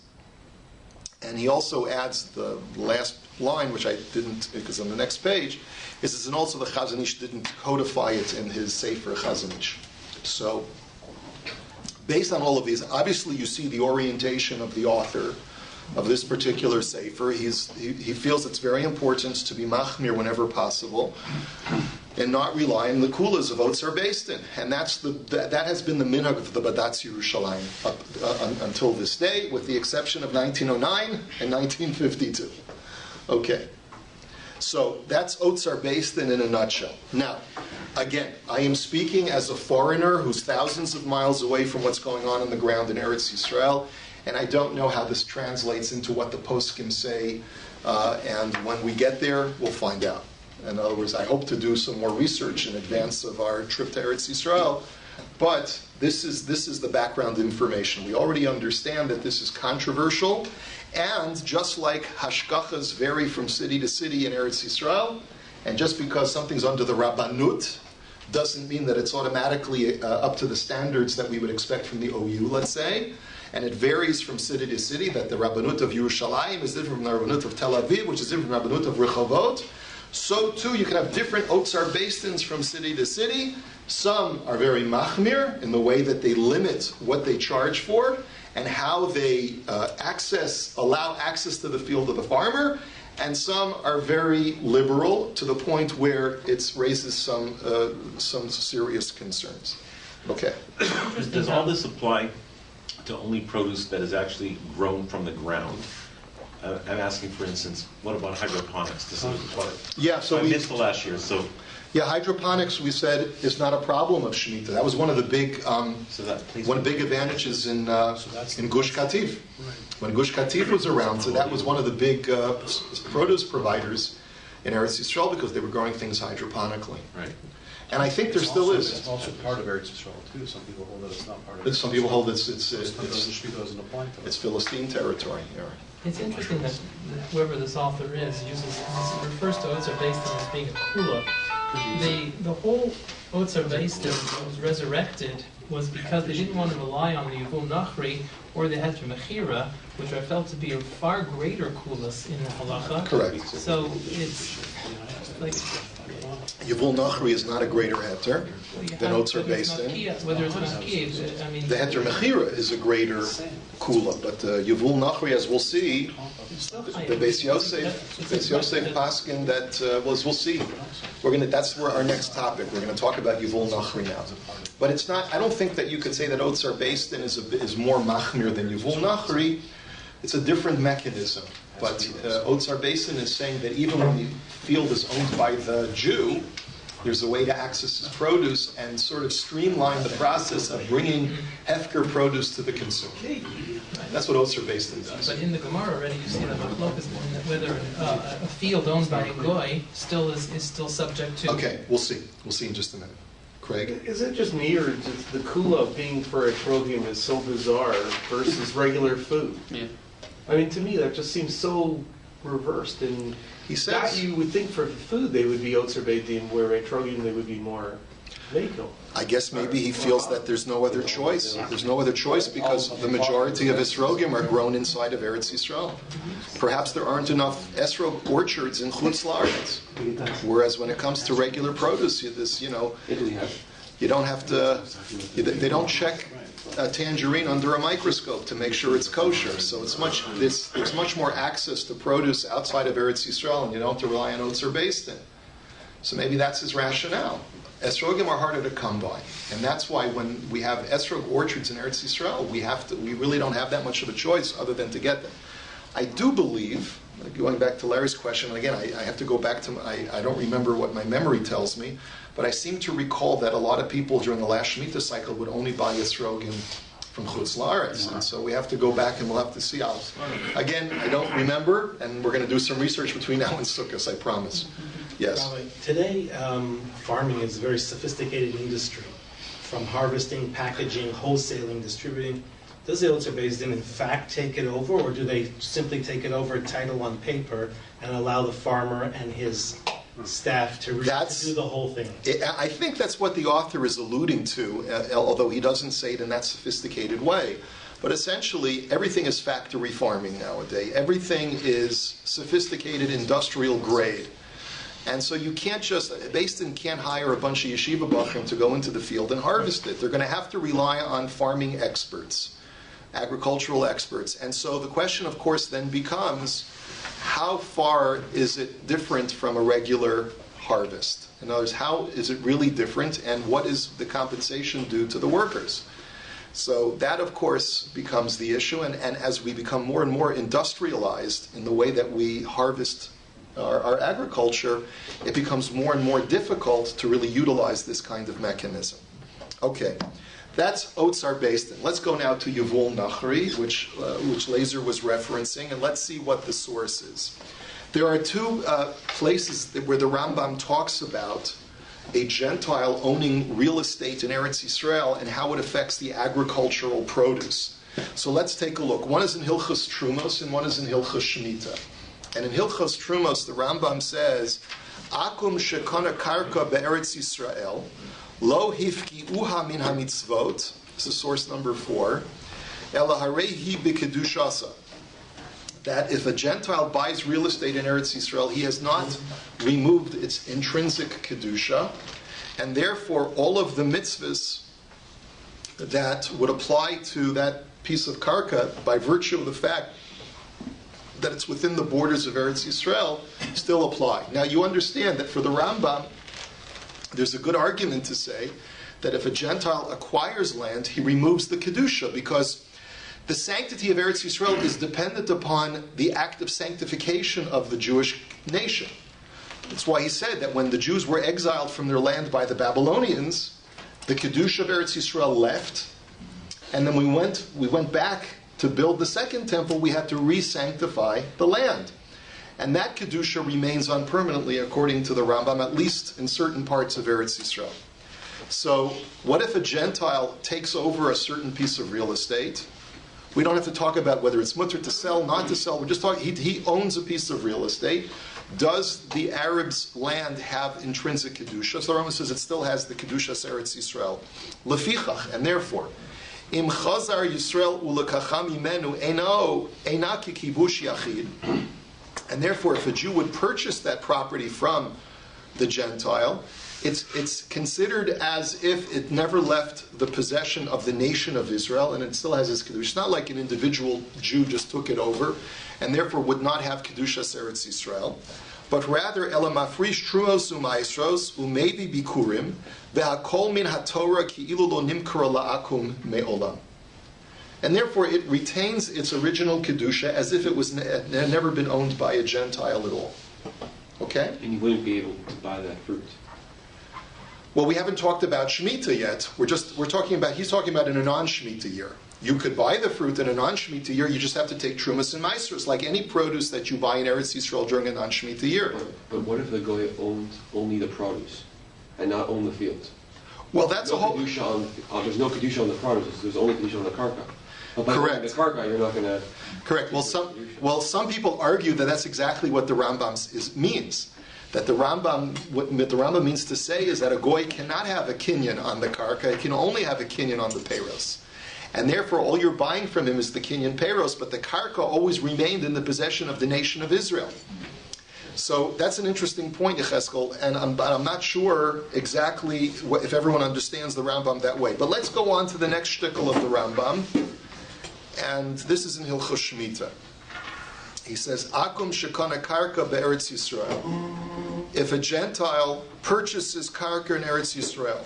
Speaker 1: And he also adds the last line, which I didn't, because on the next page, is and also the Chazon Ish didn't codify it in his Sefer Chazon Ish. So, based on all of these, obviously you see the orientation of the author of this particular sefer. He feels it's very important to be machmir whenever possible and not rely on the kulas of Otzar Beis Din. And that has been the minhag of the Badatz Yerushalayim until this day, with the exception of 1909 and 1952. Okay. So that's Otzar Beis Din in a nutshell. Now, again, I am speaking as a foreigner who's thousands of miles away from what's going on the ground in Eretz Yisrael, and I don't know how this translates into what the poskim say, and when we get there, we'll find out. In other words, I hope to do some more research in advance of our trip to Eretz Yisrael, but this is the background information. We already understand that this is controversial, and just like hashkachas vary from city to city in Eretz Yisrael, and just because something's under the Rabbanut doesn't mean that it's automatically up to the standards that we would expect from the OU, let's say. And it varies from city to city, that the Rabbanut of Yerushalayim is different from the Rabbanut of Tel Aviv, which is different from the Rabbanut of Rehovot. So too, you can have different Otzar Beis Dins from city to city. Some are very machmir in the way that they limit what they charge for and how they allow access to the field of the farmer. And some are very liberal to the point where it raises some serious concerns. Okay.
Speaker 5: Does all this apply to only produce that is actually grown from the ground? I'm asking, for instance, what about hydroponics? This is what
Speaker 1: Yeah, so
Speaker 5: I
Speaker 1: we,
Speaker 5: missed the last year, so
Speaker 1: hydroponics, we said, is not a problem of Shemitah. That was one of the big,
Speaker 5: so that please.
Speaker 1: one of the big advantages in Gush Katif. When Gush Katif was around, so that was one of the big produce providers in Eretz Yisrael because they were growing things hydroponically.
Speaker 5: Right.
Speaker 1: And I think there still is.
Speaker 7: It's also part of Eretz Yisrael too. Some people hold that it's not part of it.
Speaker 1: Some people hold it's
Speaker 7: Shmita doesn't apply to it.
Speaker 1: Philistine territory. Yeah.
Speaker 4: It's interesting that whoever this author is refers to Otzar Beis Din as being a kula. The whole Otzar Beis Din was resurrected was because they didn't want to rely on the Yevul Nochri or the Heter Mechirah, which are felt to be a far greater kulas in the halacha.
Speaker 1: Correct.
Speaker 4: So it's like
Speaker 1: Yevul Nochri is not a greater heter than Otzar Beis Din.
Speaker 4: Whether it's makia, I mean.
Speaker 1: The Heter Mechirah is a greater kula, but Yevul Nochri, as we'll see, the Beis Yosef Paskin that we'll see. That's where our next topic. We're going to talk about Yevul Nochri now. But it's not. I don't think that you could say that Otzar Beis Din is more machmir than Yevul Nochri. It's a different mechanism. But Otzar Beis Din is saying that even when the field is owned by the Jew, there's a way to access his produce and sort of streamline the process of bringing hefker produce to the consumer. That's what Otzar Beis Din does.
Speaker 4: But in the Gemara already, you see that whether a field owned by a goy is still subject to.
Speaker 1: Okay, we'll see. We'll see in just a minute. Craig?
Speaker 6: Is it just me, or just the kula being for a trogium is so bizarre versus regular food?
Speaker 3: Yeah.
Speaker 6: I mean, to me, that just seems so reversed. And
Speaker 1: He
Speaker 6: that
Speaker 1: says,
Speaker 6: you would think for food they would be Otzar Beis Din, where a trogium they would be more Mako.
Speaker 1: I guess maybe he feels that there's no other choice. There's no other choice because the majority of esrogim are grown inside of Eretz Yisrael. Perhaps there aren't enough esrog orchards in Chutz La'aretz. Whereas when it comes to regular produce, you don't have to. They don't check a tangerine under a microscope to make sure it's kosher. So there's much more access to produce outside of Eretz Yisrael, and you don't have to rely on Otzar Beis Din. So maybe that's his rationale. Esrogim are harder to come by, and that's why when we have esrog orchards in Eretz Yisrael, we really don't have that much of a choice other than to get them. I do believe, going back to Larry's question, and again, I have to go back to, I don't remember what my memory tells me, but I seem to recall that a lot of people during the last Shemitah cycle would only buy esrogim from Chutz La'aretz, and so we have to go back and we'll have to see. Again, I don't remember, and we're going to do some research between now and Sukkot, I promise. Yes.
Speaker 8: Today, farming is a very sophisticated industry, from harvesting, packaging, wholesaling, distributing. Does the Otzar Beis Din in fact take it over, or do they simply take it over title on paper and allow the farmer and his staff to do the whole thing?
Speaker 1: I think that's what the author is alluding to, although he doesn't say it in that sophisticated way. But essentially, everything is factory farming nowadays. Everything is sophisticated industrial grade. And so you can't Beis Din can't hire a bunch of yeshiva bachrim to go into the field and harvest it. They're going to have to rely on farming experts, agricultural experts. And so the question, of course, then becomes, how far is it different from a regular harvest? In other words, how is it really different, and what is the compensation due to the workers? So that, of course, becomes the issue. And as we become more and more industrialized in the way that we harvest our agriculture, it becomes more and more difficult to really utilize this kind of mechanism. Okay, that's Otzar Beis Din. Let's go now to Yevul Nochri, which Laser was referencing, and let's see what the source is. There are two places where the Rambam talks about a Gentile owning real estate in Eretz Yisrael and how it affects the agricultural produce. So let's take a look. One is in Hilchos Trumos and one is in Hilchos Shemitah. And in Hilchos Trumos, the Rambam says, Akum shekona karka be'eretz Yisrael, lo hifki uha min hamitzvot, this is source number 4, ela harehi b'kedushasa. That if a Gentile buys real estate in Eretz Yisrael, he has not removed its intrinsic kedusha, and therefore all of the mitzvahs that would apply to that piece of karka, by virtue of the fact that it's within the borders of Eretz Yisrael, still apply. Now you understand that for the Rambam, there's a good argument to say that if a Gentile acquires land, he removes the Kedusha, because The sanctity of Eretz Yisrael is dependent upon the act of sanctification of the Jewish nation. That's why he said that when the Jews were exiled from their land by the Babylonians, the Kedusha of Eretz Yisrael left, and then we went back to build the second temple. We had to re-sanctify the land. And that Kedusha remains on permanently, according to the Rambam, at least in certain parts of Eretz Yisrael. So, what if a Gentile takes over a certain piece of real estate? We don't have to talk about whether it's mutter to sell, not to sell. We're just talking, he owns a piece of real estate. Does the Arab's land have intrinsic Kedusha? So the Rambam says it still has the Kedusha Eretz Yisrael. Lefichach, and therefore, Im chazar Yisrael ulekacham imenu eina kikibush yachid. And therefore, if a Jew would purchase that property from the Gentile, it's considered as if it never left the possession of the nation of Israel, and it still has its Kedusha. It's not like an individual Jew just took it over, and therefore would not have Kedusha Eretz Yisrael, but rather elamafrish truos umaisros umevi bikurim ve'hakol min haTorah ki'ilu lo nimkara la'akum me'olam. And therefore it retains its original Kedusha as if it had never been owned by a Gentile at all. Okay?
Speaker 9: And you wouldn't be able to buy that fruit.
Speaker 1: Well, we haven't talked about Shemitah yet. He's talking about in a non-Shemitah year. You could buy the fruit in a non-Shemitah year, you just have to take Trumas and Maasros, like any produce that you buy in Eretz Yisrael during a non-Shemitah year.
Speaker 9: But what if the Goy owned only the produce and not own the field?
Speaker 1: Well, that's
Speaker 9: no
Speaker 1: a whole...
Speaker 9: There's no Kedusha on the produce, there's only Kedusha on the karka. But by
Speaker 1: Correct.
Speaker 9: the karka, you're not going to...
Speaker 1: Correct. Well, some people argue that that's exactly what the Rambam means. That what the Rambam means to say is that a goy cannot have a kinyan on the karka; it can only have a kinyan on the peiros, and therefore all you're buying from him is the kinyan peiros, but the karka always remained in the possession of the nation of Israel. So that's an interesting point, Yecheskel, and I'm not sure exactly if everyone understands the Rambam that way. But let's go on to the next shtickle of the Rambam, and this is in Hilchos Shemitah. He says, Akum shekana karka be'eretz Yisrael. If a Gentile purchases karka in Eretz Yisrael,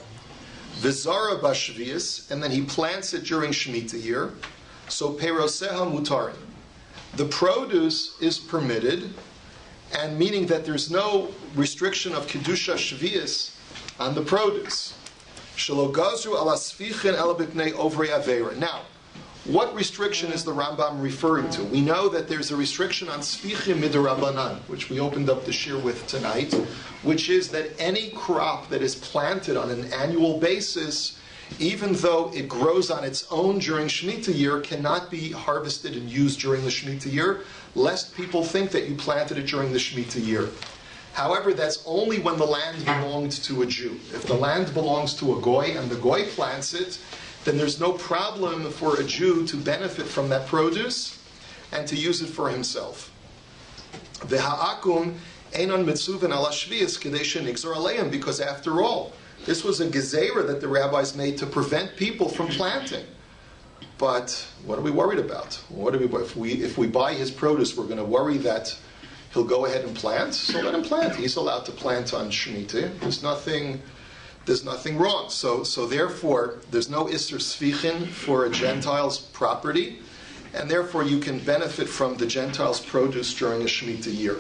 Speaker 1: v'zara b'shvius, and then he plants it during Shemitah year, so peiroseha mutarin. The produce is permitted, and meaning that there's no restriction of kedusha shvius on the produce. Shelo gazru ala sfichin ela b'pnei ovrei avera. Now, what restriction is the Rambam referring to? We know that there's a restriction on sfichim mid'Rabbanan, which we opened up the Shiur with tonight, which is that any crop that is planted on an annual basis, even though it grows on its own during Shemitah year, cannot be harvested and used during the Shemitah year, lest people think that you planted it during the Shemitah year. However, that's only when the land belonged to a Jew. If the land belongs to a goy and the goy plants it, then there's no problem for a Jew to benefit from that produce and to use it for himself. V'ha'akum einon mitzuven ala shvius kedei shenigzor aleim, because after all, this was a gezerah that the rabbis made to prevent people from planting. But what are we worried about? If we buy his produce, we're going to worry that he'll go ahead and plant. So let him plant. He's allowed to plant on Shemitah. There's nothing wrong. So therefore, there's no Isser Sfichin for a Gentile's property, and therefore you can benefit from the Gentile's produce during a Shemitah year.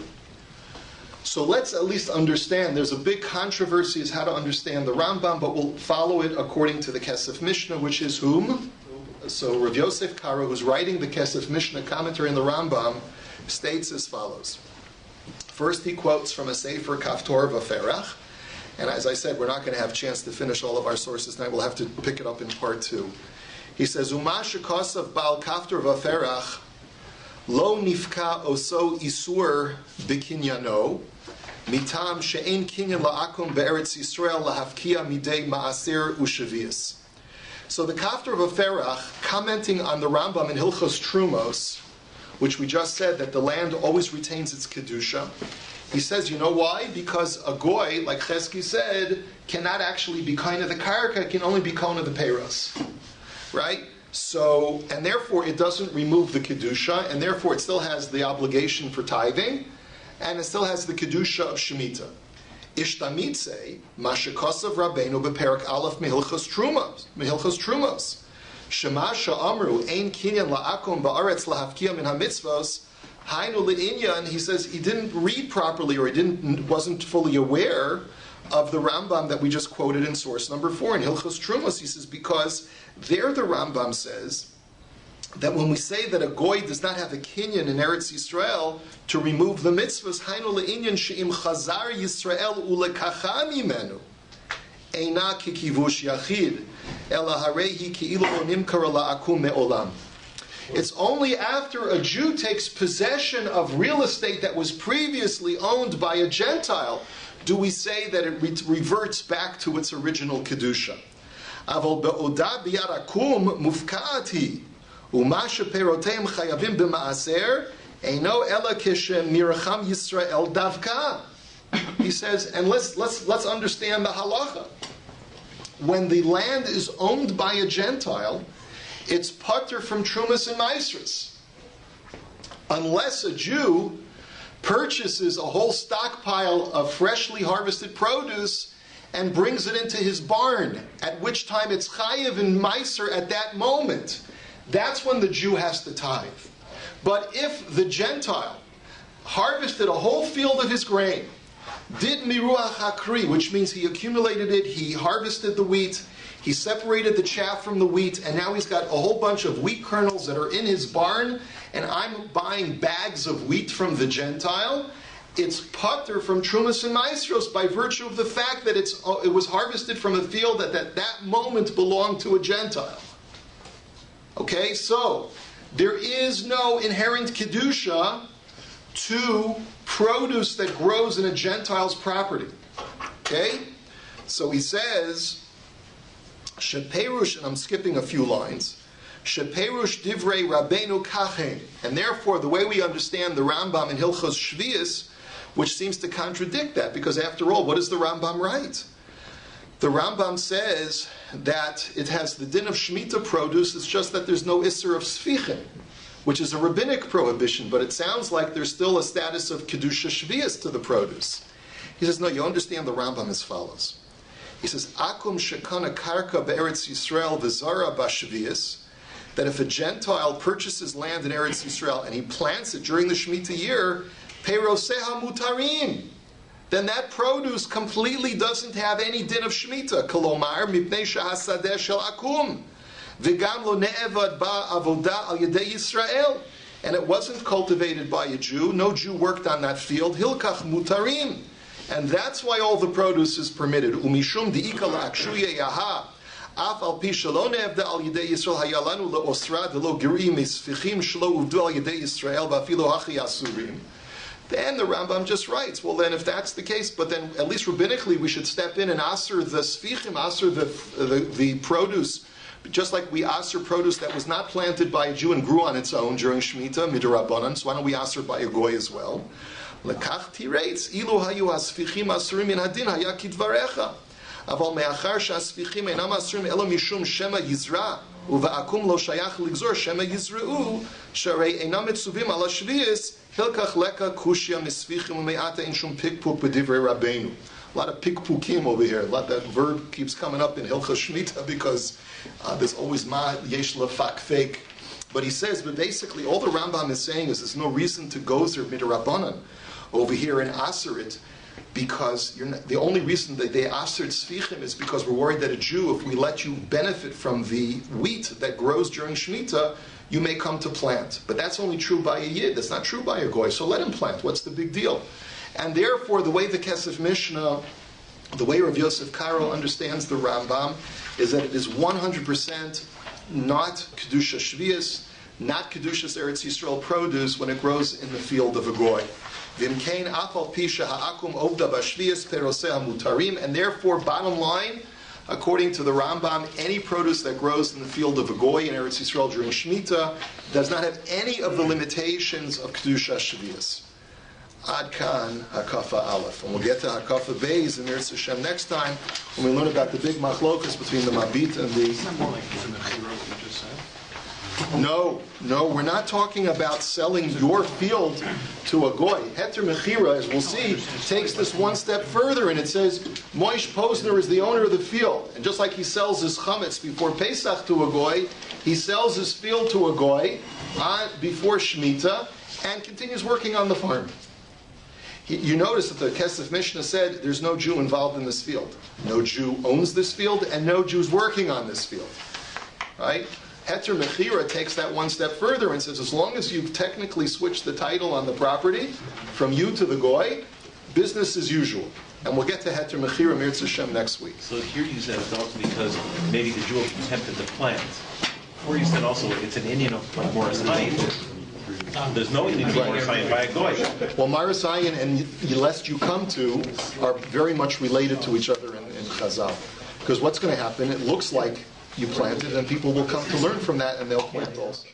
Speaker 1: So let's at least understand, there's a big controversy as how to understand the Rambam, but we'll follow it according to the Kesef Mishnah, which is whom? So Rav Yosef Karo, who's writing the Kesef Mishnah commentary in the Rambam, states as follows. First he quotes from a Sefer Kaftor Vaferach, and as I said, we're not going to have a chance to finish all of our sources tonight. We'll have to pick it up in part 2. He says, Uma shekosav bal kaftor vaferach lo nifka oso isur bikinyano mitam she'en kinyan la'akum be'eretz Yisrael lahafkia midei ma'aser ushavius. So the kaftor vaferach, commenting on the Rambam in Hilchos Trumos, which we just said that the land always retains its kedusha, he says, you know why? Because a goy, like Chesky said, cannot actually be kind of the karka, it can only be kind of the peiros. Right? So, and therefore it doesn't remove the kedusha, and therefore it still has the obligation for tithing, and it still has the kedusha of Shemitah. Ishtamitze, Mashikosav Rabbeinu beperak Aleph Mehilchos Trumos. Shema sha'amru ein kinyan la'akum ba'aretz lahafkia min hamitzvos. Hainu le'inyan, he says he didn't read properly, or wasn't fully aware of the Rambam that we just quoted in source number 4 in Hilchos Trumos. He says, because there the Rambam says that when we say that a goy does not have a kinyan in Eretz Yisrael to remove the mitzvahs, hainu le'inyan she'im chazar Yisrael ulekacha mimenu eina kikivush yachid ela harehi ki'ilu lo nimkara la'akum me'olam. It's only after a Jew takes possession of real estate that was previously owned by a Gentile do we say that it reverts back to its original kedusha. Aval be'oda b'yarakum mufka'ati u'ma sheperoteim chayavim b'ma'aser eino ela kishem miracham Yisrael davka. He says, and let's understand the halacha. When the land is owned by a Gentile, it's patur from trumas and maasros, unless a Jew purchases a whole stockpile of freshly harvested produce and brings it into his barn, at which time it's chayiv and maaser at that moment. That's when the Jew has to tithe. But if the Gentile harvested a whole field of his grain, did miruach hakri, which means he accumulated it, he harvested the wheat, he separated the chaff from the wheat, and now he's got a whole bunch of wheat kernels that are in his barn, and I'm buying bags of wheat from the Gentile. It's patur from trumas and maasros by virtue of the fact that it was harvested from a field that at that moment belonged to a Gentile. Okay, so there is no inherent kedusha to produce that grows in a Gentile's property. Okay, so he says, Sheperush, and I'm skipping a few lines, Sheperush divrei Rabbeinu kachen, and therefore the way we understand the Rambam in Hilchos Shvius, which seems to contradict that, because after all, what does the Rambam write? The Rambam says that it has the din of Shemitah produce, it's just that there's no Isser of Sfichim, which is a rabbinic prohibition, but it sounds like there's still a status of Kedusha Shvius to the produce. He says, no, you understand the Rambam as follows. He says, Akum shekana karka be'eretz Yisrael v'zara b'shvius, that if a Gentile purchases land in Eretz Yisrael and he plants it during the Shemitah year, peiroseha mutarim, then that produce completely doesn't have any din of Shemitah. Kolomar mipnei shehasadeh shel akum, v'gam lo ne'evad ba'avoda al yedei Yisrael, and it wasn't cultivated by a Jew. No Jew worked on that field. Hilkach mutarim. And that's why all the produce is permitted. Umishum di'ika la'akshuye yaha, af al pi shelo ne'evda al yedei Yisrael hayalanu le'osra de'lo girim misfichim shelo uvdu al yedei Yisrael va'afilo hachi asurim. Then the Rambam just writes, well then if that's the case, but then at least rabbinically we should step in and aser the sfichim, aser the produce, just like we aser produce that was not planted by a Jew and grew on its own during Shemitah, midrabanan, so why don't we aser by a goy as well? Lekach tireitz, ilu hayu hasfichim asurim min hadin haya kidvarecha. Aval me'achar she'asfichim einam asurim elo mishum shema yizra, uva'akum lo shayach ligzor shema yizra'u, sharei einam mitzuvim ala shvius, hilkach leka kushya misfichim u'me'ata in shum pikpuk b'divrei rabbeinu. A lot of pikpukim over here. That verb keeps coming up in Hilchos Shemitah because there's always ma yesh lefak fake. But he says, but basically all the Rambam is saying is there's no reason to go through midrabanan over here and aser it, because the only reason that they asered sfichim is because we're worried that a Jew, if we let you benefit from the wheat that grows during Shemitah, you may come to plant. But that's only true by a Yid, that's not true by a Goy, so let him plant, what's the big deal? And therefore, the way the Kesef Mishnah, the way Rav Yosef Karo understands the Rambam, is that it is 100% not Kedusha Shvius, not Kedushas Eretz Yisrael produce when it grows in the field of a Goy. V'imkein afal pisha ha'akum ovda b'shvius peroseh mutarim, and therefore, bottom line, according to the Rambam, any produce that grows in the field of a Goy in Eretz Yisrael during Shemitah does not have any of the limitations of Kedusha Shvius. Ad kan hakafa aleph, and we'll get to hakafa beis in Eretz Hashem next time when we learn about the big machlokas between the Mabit and the.
Speaker 7: Isn't that more like Heter Mechirah, what you just said?
Speaker 1: No, we're not talking about selling your field to a goy. Heter Mechirah, as we'll see, takes this one step further, and it says Moish Posner is the owner of the field, and just like he sells his chametz before Pesach to a goy, he sells his field to a goy before Shemitah, and continues working on the farm. You notice that the Kesef Mishnah said there's no Jew involved in this field. No Jew owns this field, and no Jew's working on this field. Right? Heter Mechirah takes that one step further and says, as long as you've technically switched the title on the property from you to the goy, business as usual. And we'll get to Heter Mechirah Mirz Hashem next week.
Speaker 5: So here you said it's also because maybe the Jew attempted to plant. Or you said also it's an Indian of Morris Ayin. There's no Indian of Morris Ayin by a goy.
Speaker 1: Well, Morris Ayin and lest you come to are very much related to each other in Chazal. Because what's going to happen, it looks like you planted, and people will come to learn from that, and they'll plant also.